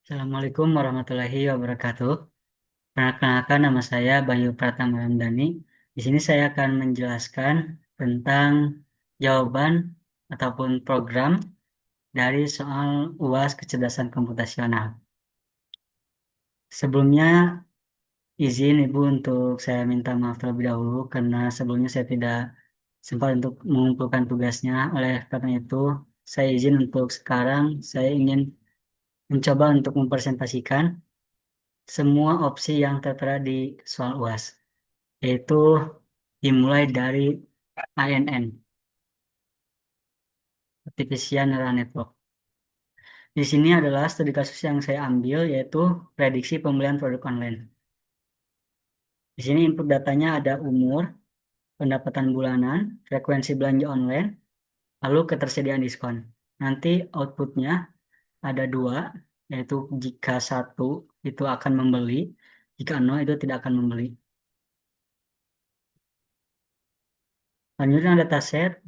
Assalamualaikum warahmatullahi wabarakatuh. Perkenalkan nama saya Bayu Pratama Ramdhani. Di sini saya akan menjelaskan tentang jawaban ataupun program dari soal UAS kecerdasan komputasional. Sebelumnya izin Ibu untuk saya minta maaf terlebih dahulu karena sebelumnya saya tidak sempat untuk mengumpulkan tugasnya. Oleh karena itu, saya izin untuk sekarang saya ingin mencoba untuk mempresentasikan semua opsi yang tertera di soal UAS, yaitu dimulai dari ANN, Artificial Neural Network. Di sini adalah studi kasus yang saya ambil, yaitu prediksi pembelian produk online. Di sini input datanya ada umur, pendapatan bulanan, frekuensi belanja online, lalu ketersediaan diskon. Nanti outputnya ada dua, yaitu jika satu itu akan membeli, jika nol itu tidak akan membeli. Selanjutnya dataset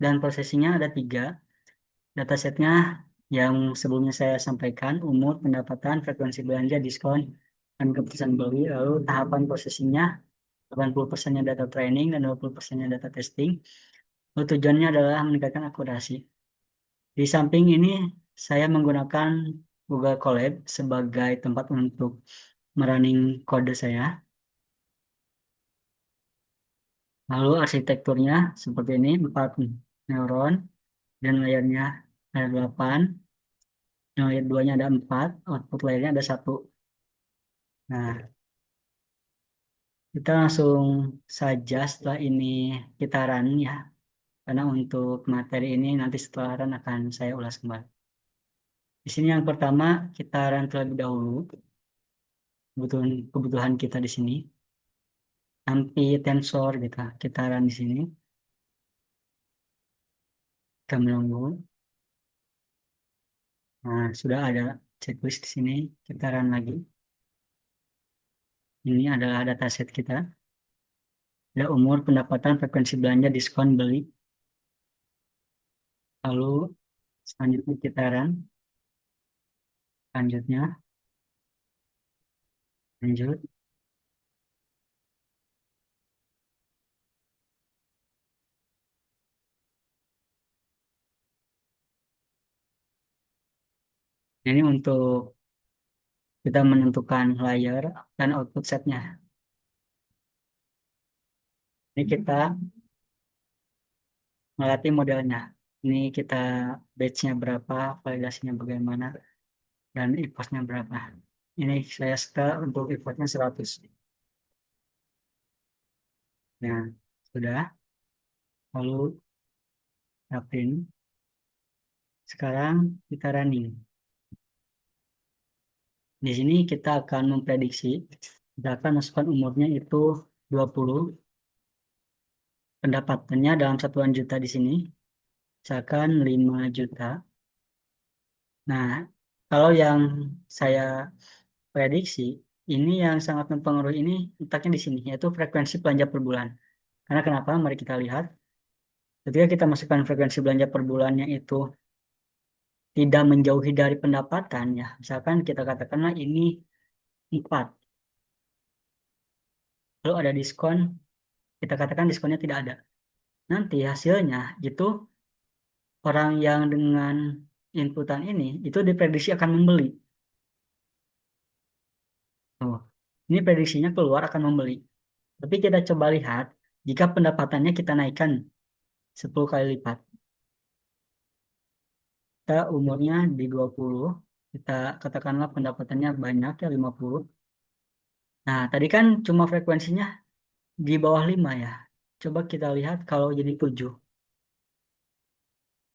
dan prosesinya ada tiga. Datasetnya yang sebelumnya saya sampaikan, umur, pendapatan, frekuensi belanja, diskon, dan keputusan beli. Lalu tahapan prosesinya, 80%-nya data training dan 20%-nya data testing. Lalu tujuannya adalah meningkatkan akurasi. Di samping ini, saya menggunakan Google Colab sebagai tempat untuk merunning kode saya. Lalu arsitekturnya seperti ini, 4 neuron, dan layarnya ada 8. Layar 2-nya ada 4, output layarnya ada 1. Nah, kita langsung saja setelah ini kita run ya, karena untuk materi ini nanti setelah run akan saya ulas kembali. Di sini yang pertama kita run terlebih dahulu kebutuhan kita di sini. Nanti tensor kita run di sini. Kita menunggu. Nah, sudah ada checklist di sini. Kita run lagi. Ini adalah dataset kita. Ada umur, pendapatan, frekuensi belanja, diskon, beli. Lalu selanjutnya kita run. Selanjutnya lanjut. Ini untuk kita menentukan layer dan output setnya. Ini kita melatih modelnya. Ini kita batch-nya berapa, validasinya bagaimana, dan epoch-nya berapa. Ini saya setel untuk epoch-nya 100. Nah, sudah. Lalu kita print. Sekarang kita running. Di sini kita akan memprediksi, kita akan masukkan umurnya itu 20, pendapatannya dalam satuan juta di sini, misalkan 5 juta. Nah, kalau yang saya prediksi, ini yang sangat mempengaruhi ini letaknya di sini, yaitu frekuensi belanja per bulan. Karena kenapa? Mari kita lihat. Ketika kita masukkan frekuensi belanja per bulannya itu tidak menjauhi dari pendapatan, ya. Misalkan kita katakanlah ini 4. Lalu ada diskon, kita katakan diskonnya tidak ada. Nanti hasilnya itu orang yang dengan inputan ini itu diprediksi akan membeli. Oh, ini prediksinya keluar akan membeli. Tapi kita coba lihat jika pendapatannya kita naikkan 10 kali lipat. Kita umurnya di 20, kita katakanlah pendapatannya banyak ya 50. Nah, tadi kan cuma frekuensinya di bawah 5 ya. Coba kita lihat kalau jadi 7.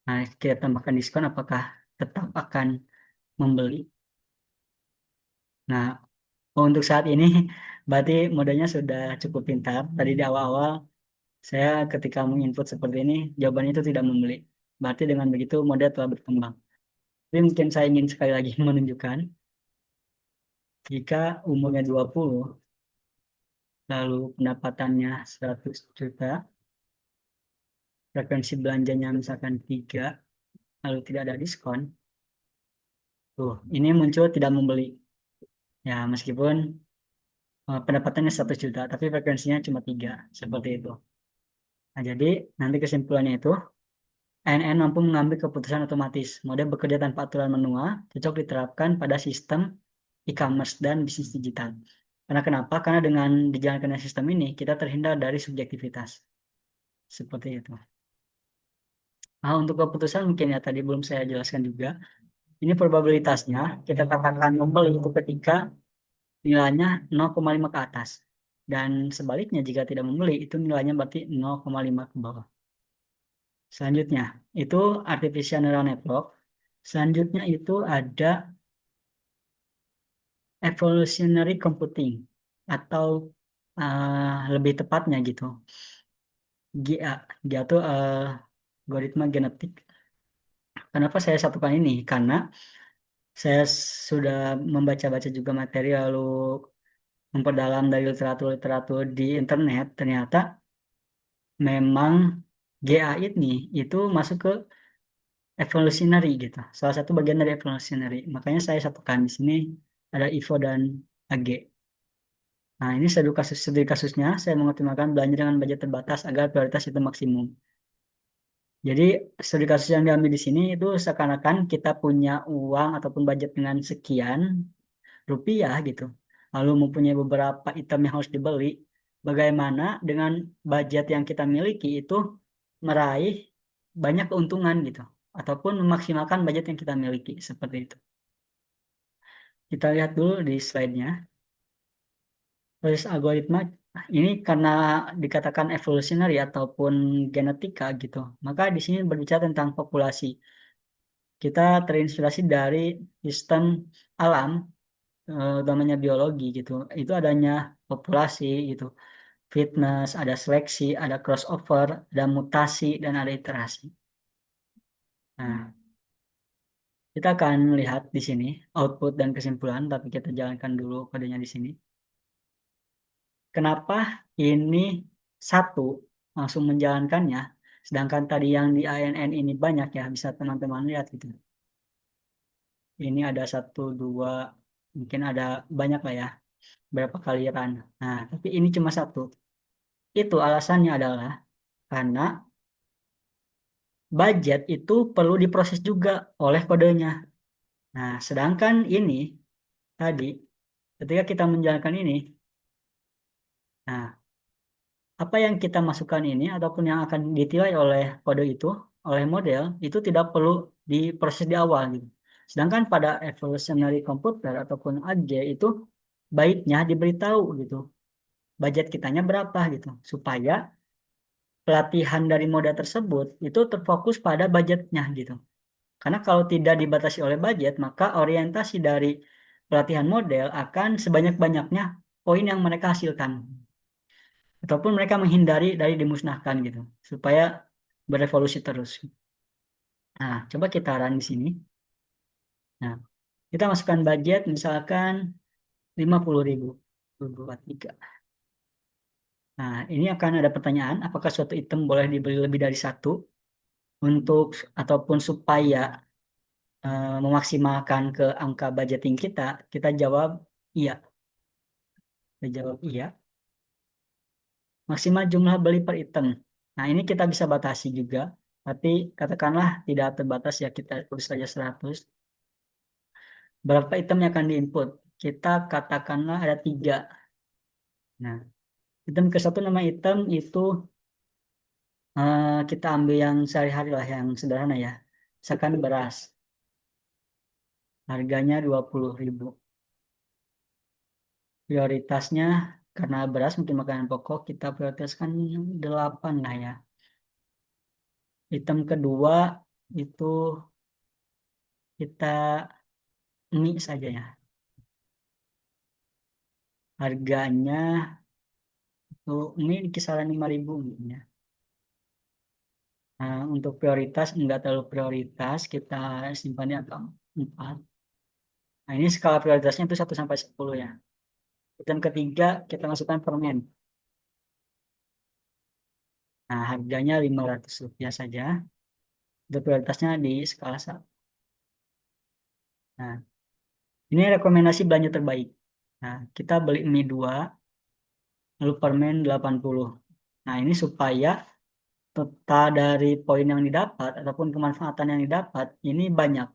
Nah, kita tambahkan diskon apakah tetap akan membeli? Nah, untuk saat ini berarti modelnya sudah cukup pintar. Tadi di awal-awal saya ketika menginput seperti ini, jawabannya itu tidak membeli. Berarti dengan begitu model telah berkembang. Tapi mungkin saya ingin sekali lagi menunjukkan jika umurnya 20, lalu pendapatannya 100 juta, frekuensi belanjanya misalkan 3, lalu tidak ada diskon, Tuh, ini muncul tidak membeli. Ya, meskipun pendapatannya 100 juta, tapi frekuensinya cuma 3, seperti itu. Nah, jadi nanti kesimpulannya itu, ANN mampu mengambil keputusan otomatis. Mode bekerja tanpa aturan manual, cocok diterapkan pada sistem e-commerce dan bisnis digital. Karena kenapa? Karena dengan dijalankannya sistem ini, kita terhindar dari subjektivitas. Seperti itu. Nah, untuk keputusan mungkin ya tadi belum saya jelaskan juga. Ini probabilitasnya, kita katakan membeli itu ketika nilainya 0,5 ke atas. Dan sebaliknya jika tidak membeli, itu nilainya berarti 0,5 ke bawah. Selanjutnya, itu artificial neural network. Selanjutnya itu ada evolutionary computing atau lebih tepatnya gitu. GA, GA itu algoritma genetik. Kenapa saya satukan ini? Karena saya sudah membaca-baca juga materi lalu memperdalam dari literatur-literatur di internet. Ternyata memang GA ini itu masuk ke evolutionary gitu. Salah satu bagian dari evolutionary. Makanya saya satukan di sini ada Ivo dan AG. Nah, ini studi kasusnya saya mengoptimalkan belanja dengan budget terbatas agar prioritas itu maksimum. Jadi studi kasus yang diambil di sini itu seakan-akan kita punya uang ataupun budget dengan sekian rupiah gitu. Lalu mempunyai beberapa item yang harus dibeli. Bagaimana dengan budget yang kita miliki itu meraih banyak keuntungan gitu. Ataupun memaksimalkan budget yang kita miliki. Seperti itu. Kita lihat dulu di slide-nya. Proses algoritma ini karena dikatakan evolutionary ataupun genetika gitu. Maka di sini berbicara tentang populasi. Kita terinspirasi dari sistem alam, utamanya biologi gitu. Itu adanya populasi gitu, fitness, ada seleksi, ada crossover, ada mutasi, dan ada iterasi. Nah, kita akan lihat di sini output dan kesimpulan, tapi kita jalankan dulu kodenya di sini. Kenapa ini satu langsung menjalankannya, sedangkan tadi yang di ANN ini banyak ya, bisa teman-teman lihat gitu. Ini ada satu, dua, mungkin ada banyak lah ya, berapa kali run. Nah, tapi ini cuma satu. Itu alasannya adalah karena budget itu perlu diproses juga oleh kodenya. Nah, sedangkan ini tadi, ketika kita menjalankan ini, nah, apa yang kita masukkan ini ataupun yang akan ditilai oleh kode itu, oleh model, itu tidak perlu diproses di awal gitu. Sedangkan pada evolutionary computer ataupun AG itu baiknya diberitahu gitu, budget kitanya berapa gitu, supaya pelatihan dari model tersebut itu terfokus pada budgetnya gitu. Karena kalau tidak dibatasi oleh budget, maka orientasi dari pelatihan model akan sebanyak-banyaknya poin yang mereka hasilkan. Ataupun mereka menghindari dari dimusnahkan gitu. Supaya berevolusi terus. Nah, coba kita run di sini. Nah, kita masukkan budget misalkan 50.000. Buat 3. Nah, ini akan ada pertanyaan, apakah suatu item boleh dibeli lebih dari satu untuk ataupun supaya memaksimalkan ke angka budgeting kita, kita jawab iya. Kita jawab iya. Maksimal jumlah beli per item. Nah, ini kita bisa batasi juga. Tapi katakanlah tidak terbatas ya, kita tulis saja 100. Berapa item yang akan diinput? Kita katakanlah ada 3. Nah, item ke satu nama item itu kita ambil yang sehari-hari lah, yang sederhana ya. Misalkan beras. Harganya 20.000. Prioritasnya karena beras mungkin makanan pokok, kita prioritaskan 8 lah ya. Item kedua itu kita mie saja ya. Harganya tuh mie di kisaran 5.000 mungkin ya. Nah, untuk prioritas enggak terlalu prioritas, kita simpan di angka 4. Nah, ini skala prioritasnya itu 1 sampai 10 ya. Dan ketiga kita masukkan permen. Nah, harganya Rp500 saja. Itu prioritasnya di skala 1. Nah, Ini rekomendasi belanja terbaik. Nah, kita beli mie 2, lalu permen 80. Nah, ini supaya total dari poin yang didapat ataupun kemanfaatan yang didapat ini banyak,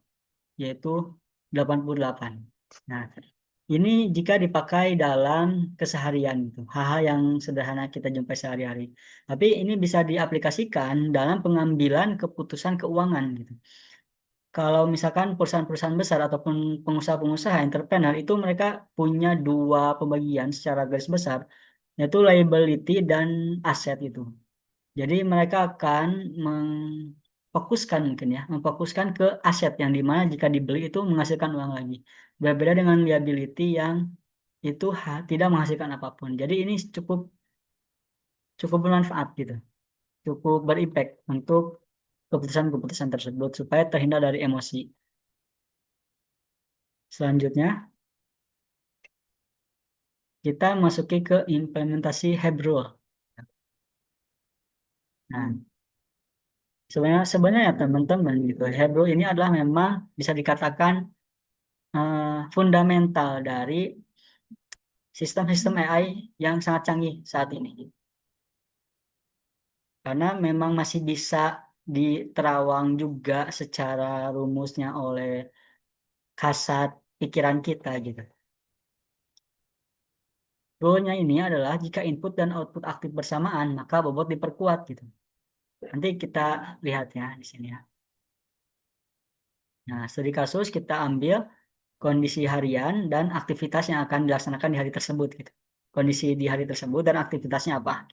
yaitu 88. Nah, ini jika dipakai dalam keseharian itu, hal-hal yang sederhana kita jumpai sehari-hari. Tapi ini bisa diaplikasikan dalam pengambilan keputusan keuangan gitu. Kalau misalkan perusahaan-perusahaan besar ataupun pengusaha-pengusaha entrepreneur itu mereka punya dua pembagian secara garis besar, yaitu liability dan aset itu. Jadi mereka akan memfokuskan mungkin ya, memfokuskan ke aset yang dimana jika dibeli itu menghasilkan uang lagi. Berbeda dengan liability yang itu tidak menghasilkan apapun. Jadi ini cukup cukup bermanfaat gitu, cukup berimpact untuk keputusan-keputusan tersebut supaya terhindar dari emosi. Selanjutnya kita masuki ke implementasi Hebrew. Nah, sebenarnya ya teman-teman gitu, Hebrew ini adalah memang bisa dikatakan fundamental dari sistem-sistem AI yang sangat canggih saat ini. Karena memang masih bisa diterawang juga secara rumusnya oleh kasat pikiran kita gitu. Rule-nya ini adalah jika input dan output aktif bersamaan, maka bobot diperkuat gitu. Nanti kita lihat ya di sini ya. Nah, studi kasus kita ambil kondisi harian dan aktivitas yang akan dilaksanakan di hari tersebut gitu. Kondisi di hari tersebut dan aktivitasnya apa.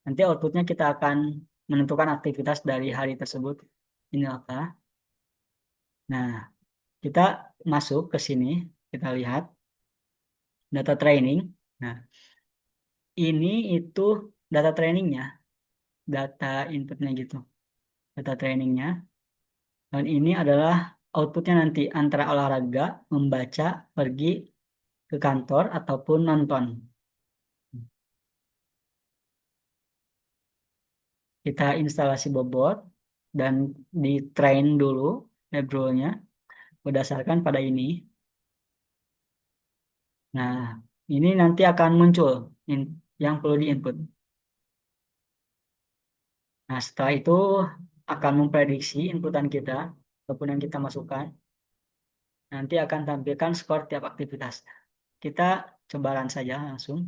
Nanti outputnya kita akan menentukan aktivitas dari hari tersebut. Ini apa? Nah, kita masuk ke sini, kita lihat data training. Nah, ini itu data trainingnya, data inputnya gitu, data trainingnya. Dan ini adalah outputnya nanti antara olahraga, membaca, pergi ke kantor ataupun nonton. Kita instalasi bobot dan di train dulu Hebrew-nya berdasarkan pada ini. Nah, ini nanti akan muncul yang perlu diinput. Nah, setelah itu akan memprediksi inputan kita ataupun yang kita masukkan. Nanti akan tampilkan skor tiap aktivitas. Kita coba run saja langsung.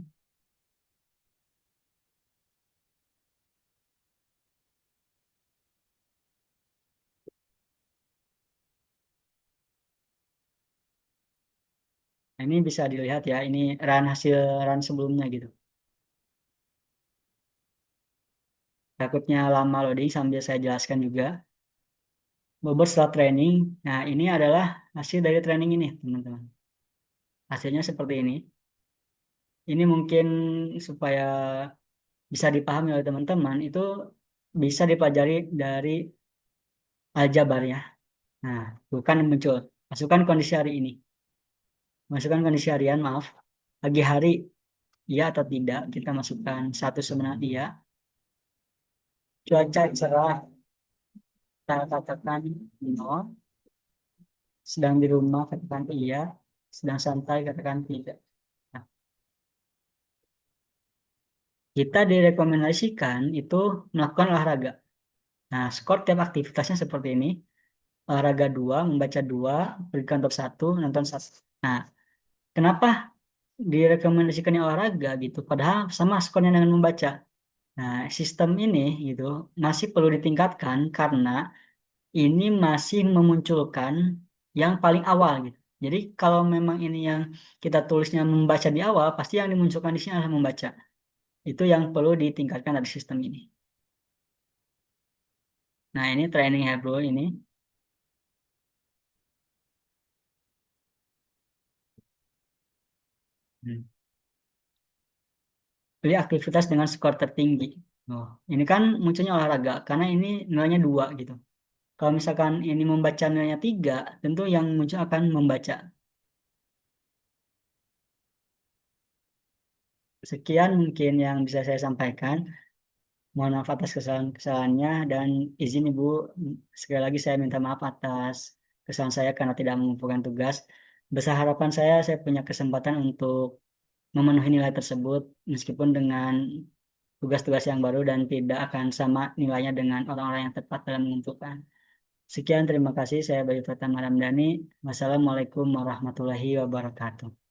Nah, ini bisa dilihat ya, ini run hasil run sebelumnya gitu. Takutnya lama loading sambil saya jelaskan juga. Bobot setelah training. Nah, ini adalah hasil dari training ini, teman-teman. Hasilnya seperti ini. Ini mungkin supaya bisa dipahami oleh teman-teman, itu bisa dipelajari dari aljabar ya. Nah, bukan muncul. Masukkan kondisi hari ini. Masukkan kondisi harian, maaf. Pagi hari, iya atau tidak. Kita masukkan satu sebenarnya iya. Cuaca cerah, kita katakan nol. Sedang di rumah, katakan iya. Sedang santai, katakan tidak. Nah, kita direkomendasikan itu melakukan olahraga. Nah, skor tiap aktivitasnya seperti ini. Olahraga 2, membaca 2, pergi kantor 1, nonton 1. Nah, kenapa direkomendasikan yang olahraga gitu? Padahal sama skornya dengan membaca. Nah, sistem ini gitu masih perlu ditingkatkan karena ini masih memunculkan yang paling awal gitu. Jadi kalau memang ini yang kita tulisnya membaca di awal, pasti yang dimunculkan di sini adalah membaca. Itu yang perlu ditingkatkan dari sistem ini. Nah, ini training Hebrew ini. Hmm. Pilih aktivitas dengan skor tertinggi. Oh, ini kan munculnya olahraga karena ini nilainya 2 gitu. Kalau misalkan ini membaca nilainya 3, tentu yang muncul akan membaca. Sekian mungkin yang bisa saya sampaikan. Mohon maaf atas kesalahan-kesalahannya dan izin Ibu, sekali lagi saya minta maaf atas kesalahan saya karena tidak mengumpulkan tugas. Besar harapan saya punya kesempatan untuk memenuhi nilai tersebut meskipun dengan tugas-tugas yang baru dan tidak akan sama nilainya dengan orang-orang yang tepat dalam mengumpulkan. Sekian, terima kasih. Saya Bayu Pratama Ramdhani. Wassalamualaikum warahmatullahi wabarakatuh.